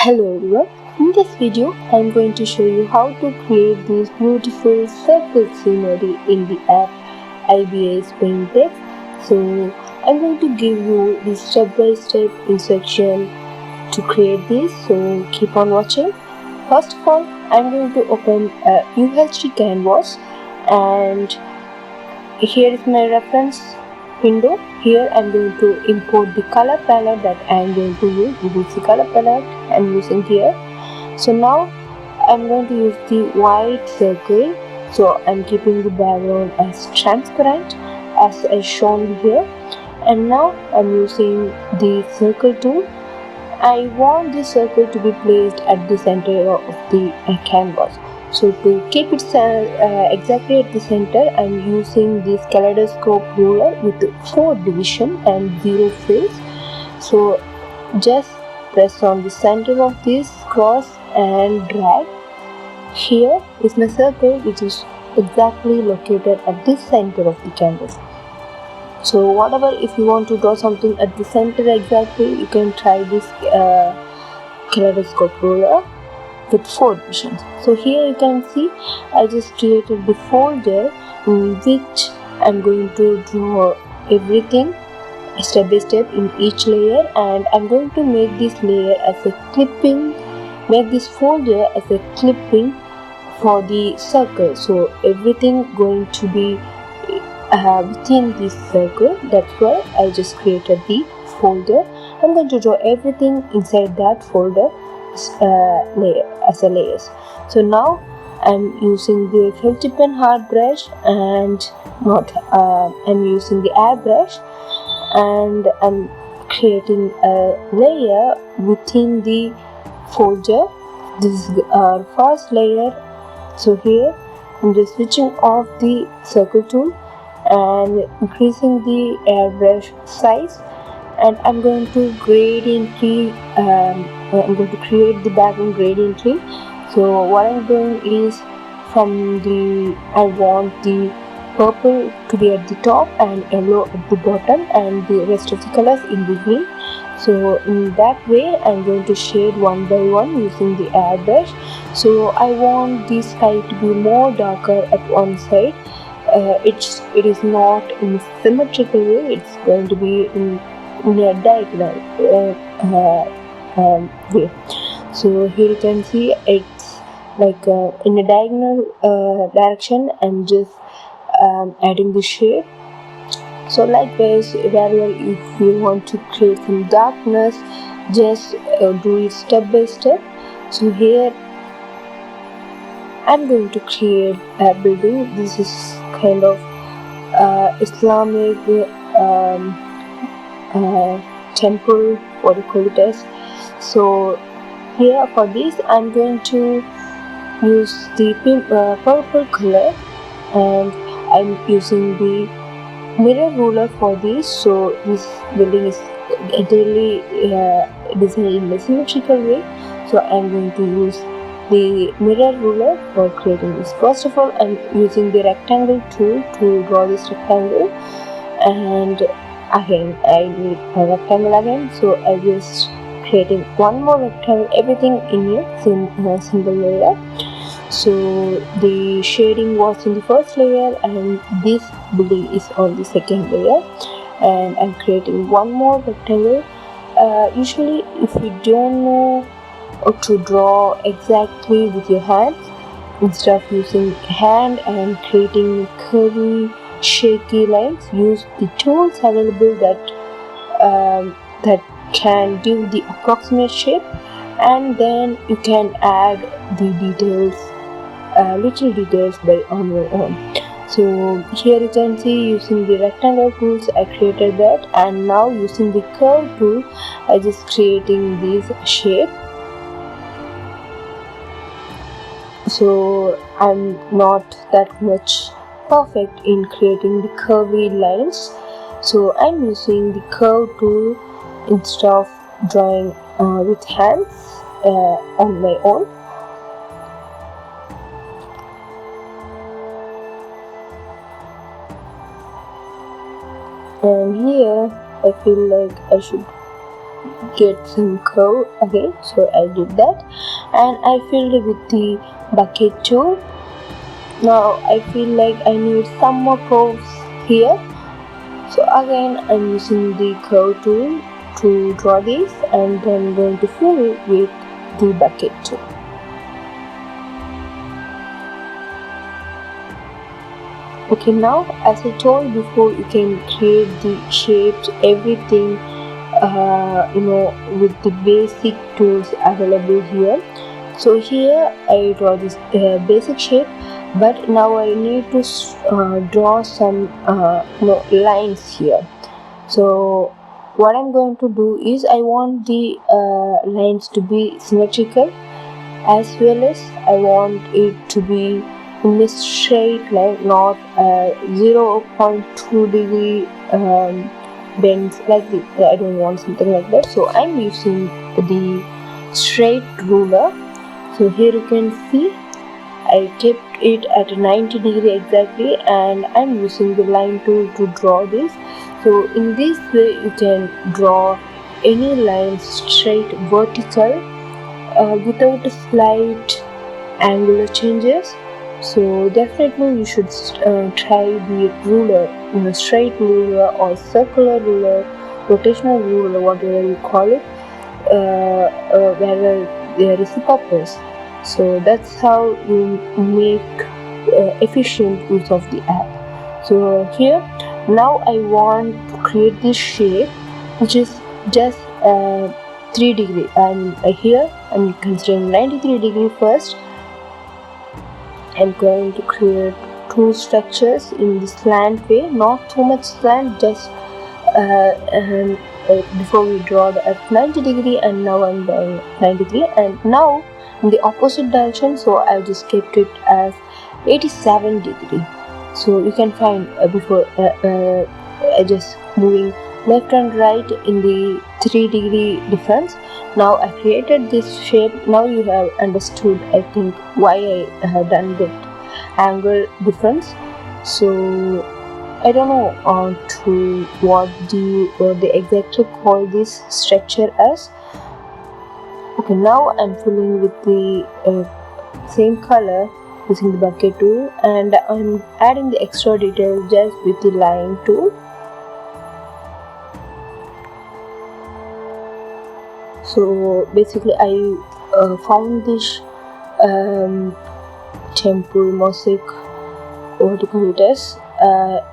Hello everyone, in this video I am going to show you how to create this beautiful circle scenery in the app IBISPAINTX. So I am going to give you the step-by-step instruction to create this, so keep on watching. First of all, I am going to open a UHD canvas, and here is my reference window. Here I am going to import the color palette that I am going to use. This is the color palette I am using here. So now I am going to use the white circle. So I am keeping the background as transparent as I shown here. And now I am using the circle tool. I want the circle to be placed at the center of the canvas. So to keep it exactly at the center, I am using this kaleidoscope ruler with 4 division and 0 face. So just press on the center of this cross and drag. Here is my circle, which is exactly located at the center of the canvas. So whatever, if you want to draw something at the center exactly, you can try this kaleidoscope ruler with 4 divisions. So here you can see I just created the folder in which I'm going to draw everything step by step in each layer, and I'm going to make this layer as a clipping, make this folder as a clipping for the circle. So everything going to be within this circle. That's why I just created the folder. I'm going to draw everything inside that folder as a layers. So now I'm using the felt pen hard brush and I'm using the airbrush, and I'm creating a layer within the folder. This is our first layer. So here I'm just switching off the circle tool and increasing the airbrush size, and I'm going to gradiently I'm going to create the background gradiently. So what I'm doing is, I want the purple to be at the top and yellow at the bottom and the rest of the colors in between. So in that way I'm going to shade one by one using the airbrush. So I want the sky to be more darker at one side. It is not in a symmetrical way, it's going to be in a diagonal way. So here you can see it's like in a diagonal direction. I'm just adding the shade. So likewise, wherever if you want to create some darkness, just do it step by step. So here I'm going to create a building. This is kind of Islamic temple, what you call it as. So here for this I'm going to use the purple color, and I'm using the mirror ruler for this. So this building is entirely designed in a symmetrical way, so I'm going to use the mirror ruler for creating this. First of all, I'm using the rectangle tool to draw this rectangle, and again I need a rectangle again. So I just creating one more rectangle, everything in a single layer. So the shading was in the first layer and this building is on the second layer, and I'm creating one more rectangle. Usually if you don't know to draw exactly with your hands, instead of using hand and creating curvy shaky lines, use the tools available that can give the approximate shape, and then you can add the details, little details on your own. So here you can see using the rectangle tools I created that, and now using the curve tool I just creating this shape. So I'm not that much perfect in creating the curvy lines, so I'm using the curve tool instead of drawing with hands on my own. And here I feel like I should get some curve again, so I did that, and I filled it with the bucket tool. Now I feel like I need some more curves here, so again I'm using the curve tool to draw this, and then going to fill it with the bucket tool. Okay, now as I told before, you can create the shapes, everything with the basic tools available here. So here I draw this basic shape, but now I need to draw some lines here. So what I'm going to do is I want the lines to be symmetrical, as well as I want it to be in this straight line, not 0.2 degree bends like this. I don't want something like that, so I'm using the straight ruler. So here you can see I kept it at 90 degree exactly, and I'm using the line tool to draw this. So in this way you can draw any line straight vertical without a slight angular changes. So definitely you should try the ruler, straight ruler or circular ruler, rotational ruler, whatever you call it, wherever there is a purpose. So that's how you make efficient use of the app. So here now I want to create this shape which is just 3 degree, and here I'm considering 93 degree first. I'm going to create two structures in the slant way, not too much slant, just before we draw the at 90 degree, and now I'm drawing 93, and now in the opposite direction, so I just kept it as 87 degree. So you can find before just moving left and right in the 3 degree difference. Now I created this shape. Now you have understood, I think, why I have done that angle difference. So I don't know to what they exactly call this structure as. Okay, now I'm filling with the same color using the bucket tool, and I'm adding the extra detail just with the line tool. So basically I found this temple mosaic, what you call it as,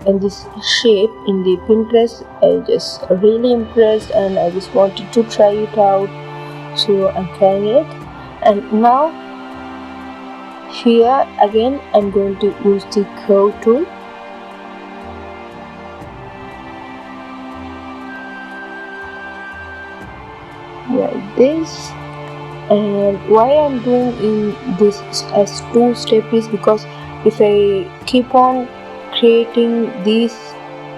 and this shape in the Pinterest. I just really impressed, and I just wanted to try it out, so I'm trying it. And now here again I'm going to use the curve tool. Like this. And why I'm doing in this as two step is because if I keep on creating this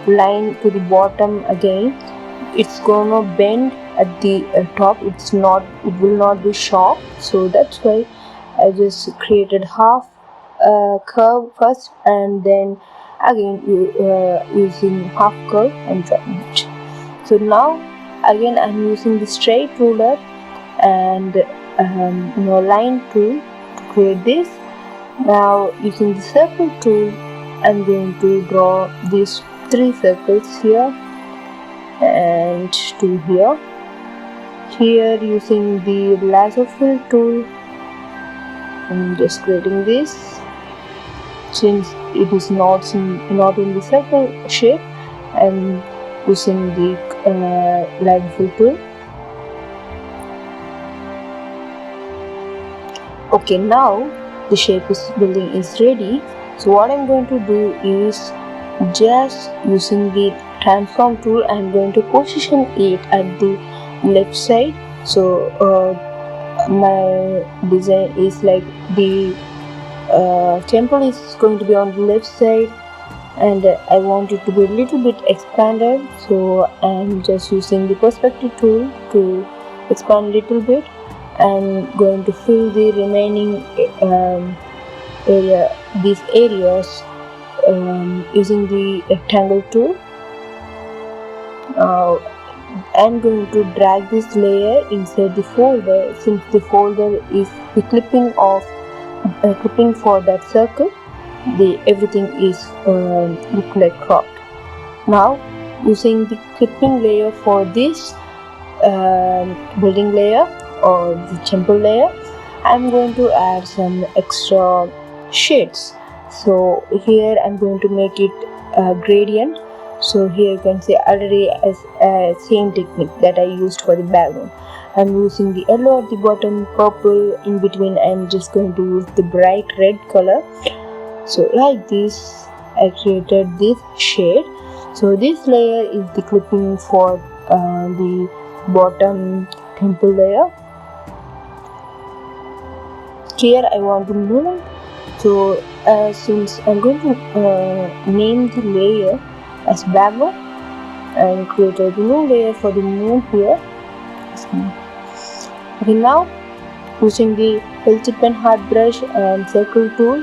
line to the bottom again, it's gonna bend at the top. It will not be sharp. So that's why I just created half curve first, and then again using half curve and drawing it. So now again I'm using the straight ruler and line tool to create this. Now using the circle tool, I'm going to draw these 3 circles here and 2 here. Here using the lasso fill tool, I'm just creating this. Since it is not in the circle shape, I'm using the lasso fill tool. Okay, now the shape building is ready. So what I'm going to do is just using the transform tool, I'm going to position it at the left side. So my design is like the temple is going to be on the left side, and I want it to be a little bit expanded. So I'm just using the perspective tool to expand a little bit, and going to fill the remaining these areas using the rectangle tool. I'm going to drag this layer inside the folder. Since the folder is the clipping of clipping for that circle, everything is look like cropped. Now using the clipping layer for this building layer or the temple layer, I'm going to add some extra shades. So here I'm going to make it a gradient. So here you can see already as same technique that I used for the background. I'm using the yellow at the bottom, purple in between. I'm just going to use the bright red color. So like this I created this shade. So this layer is the clipping for the bottom temple layer. Here I want to move. So since I'm going to name the layer as background, and created a new layer for the moon here. Okay, now using the pencil pen hard brush and circle tool,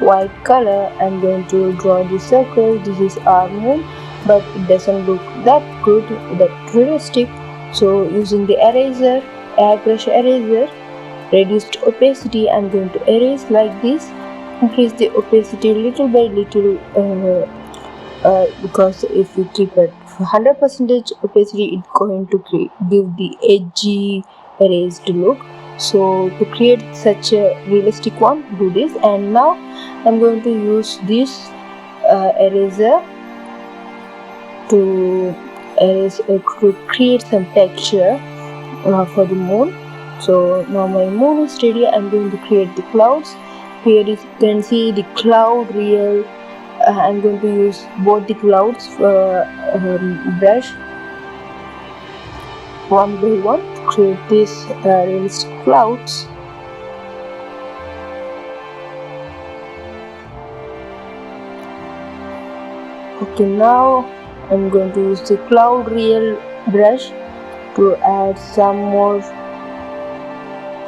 white color, I'm going to draw the circle. This is our moon, but it doesn't look that good, that realistic. So using the eraser, airbrush eraser, reduced opacity, I'm going to erase like this. Increase the opacity little by little because if you keep it 100% opacity, it's going to give the edgy erased look. So to create such a realistic one, do this. And now I'm going to use this eraser to create some texture for the moon. So now my moon is ready. I'm going to create the clouds. Here you can see the cloud real. I'm going to use both the clouds brush one by one to create these realistic clouds. Okay, now I'm going to use the cloud real brush to add some more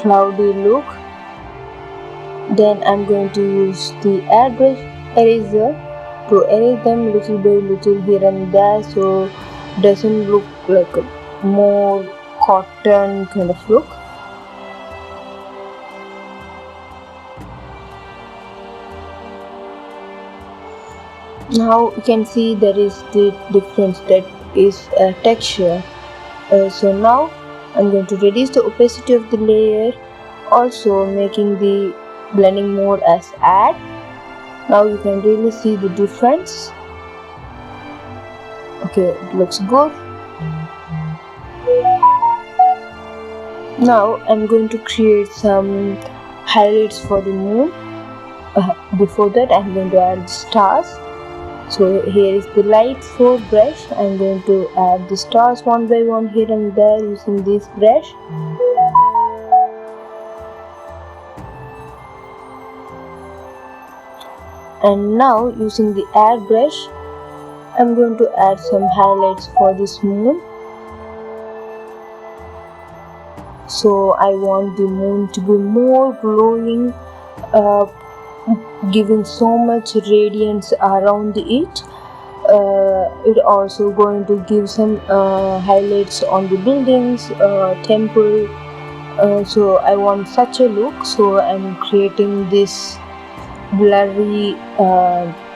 cloudy look. Then I'm going to use the airbrush eraser to erase them little by little here and there, so it doesn't look like a more cotton kind of look. Now you can see there is the difference, that is texture. So now I'm going to reduce the opacity of the layer, also making the blending mode as add. Now you can really see the difference. Okay, it looks good. Now I'm going to create some highlights for the moon. Before that I'm going to add stars. So here is the light 4 brush. I'm going to add the stars one by one here and there using this brush. And now using the add brush, I'm going to add some highlights for this moon. So I want the moon to be more glowing, giving so much radiance around it. It also going to give some highlights on the buildings, temple. So I want such a look, so I'm creating this blurry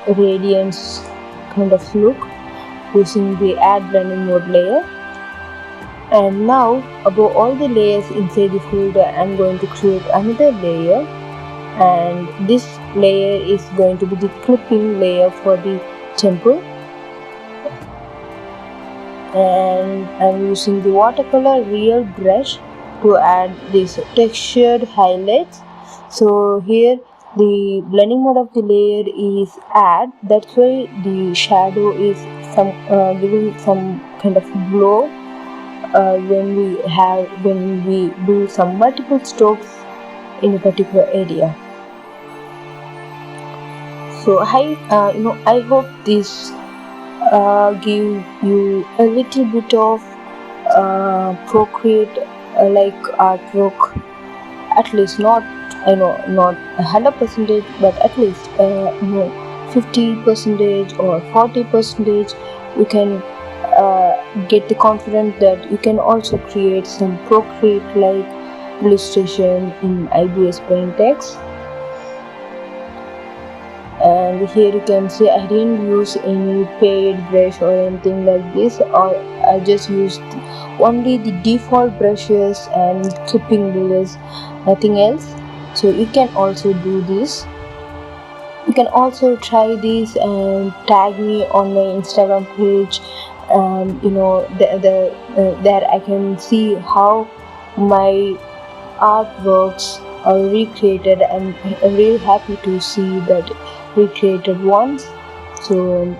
radiance kind of look using the add blending mode layer. And now above all the layers inside the folder, I'm going to create another layer, and this layer is going to be the clipping layer for the temple. And I'm using the watercolor real brush to add these textured highlights. So here the blending mode of the layer is add, that's why the shadow is giving some kind of glow when we do some multiple strokes in a particular area. So I hope this give you a little bit of procreate like artwork, at least not 100%, but at least 50% or 40%. You can get the confidence that you can also create some Procreate like illustration in IBISPAINTX. And here you can see I didn't use any paid brush or anything like this, or I just used only the default brushes and clipping layers, nothing else. So you can also do this. You can also try this and tag me on my Instagram page. There I can see how my artworks are recreated, and I'm really happy to see that recreated ones. So,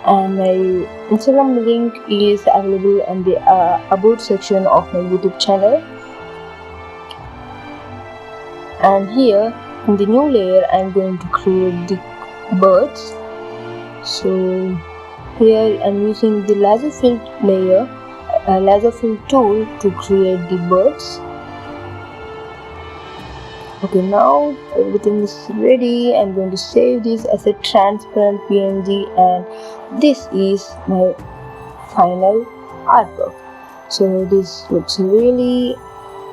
and my Instagram link is available in the about section of my YouTube channel. And here in the new layer I'm going to create the birds. So here I'm using the laser fill layer, laser fill tool to create the birds. Okay, now everything is ready. I'm going to save this as a transparent PNG, and this is my final artwork. So this looks really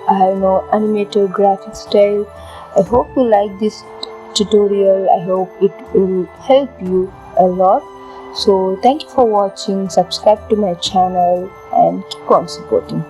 animated graphic style. I hope you like this tutorial. I hope it will help you a lot. So thank you for watching. Subscribe to my channel and keep on supporting.